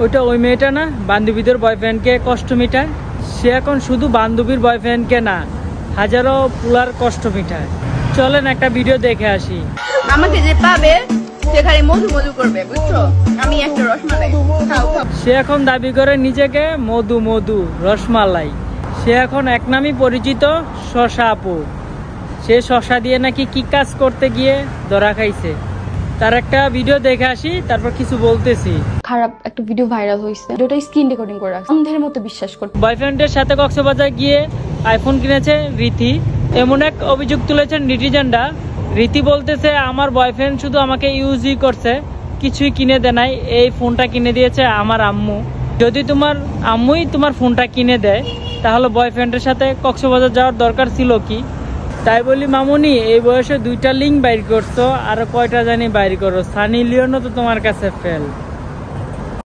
ওইটা ওই মেয়েটা না, বান্ধবীদের বয়ফ্রেন্ডকে কষ্ট মিটায়। সে এখন শুধু বান্ধবীর বয়ফ্রেন্ডকে না, হাজারো পুলার কষ্ট মিটায়। চলেন একটা ভিডিও দেখে আসি। আমাকে যে পাবে সে খালি মধু মধু করবে, বুঝছো? আমি একটা রসমালাই খাও। সে এখন দাবি করে নিজেকে মধু মধু রসমালাই। সে এখন এক নামই পরিচিত, শশা আপু। সে শশা দিয়ে নাকি কি কাজ করতে গিয়ে ধরা খাইছে। তার একটা ভিডিও দেখে আসি, তারপর কিছু বলতেছি। খারাপ একটা ভিডিও ভাইরাল হয়েছে, ভিডিওটা স্ক্রিন রেকর্ডিং করে রাখছে। অন্ধের মতো বিশ্বাস করতে। বয়ফ্রেন্ডের সাথে কক্সবাজার গিয়ে আইফোন কিনেছে রীতি, এমন এক অভিযোগ তুলেছেন নেটিজেনরা। রীতি বলতেছে আমার বয়ফ্রেন্ড শুধু আমাকে ইউজই করছে, কিছুই কিনে দেয় নাই। এই ফোনটা কিনে দিয়েছে আমার আম্মু। যদি তোমার আম্মুই তোমার ফোনটা কিনে দেয়, তাহলে বয়ফ্রেন্ডের সাথে কক্সবাজার যাওয়ার দরকার ছিল কি? তাই বলি মামুনি, এই বয়সে 2টা লিঙ্ক বাইর করছো, আর কয়টা জানি বাইর করো। সানি লিওনও তো তোমার কাছে ফেল।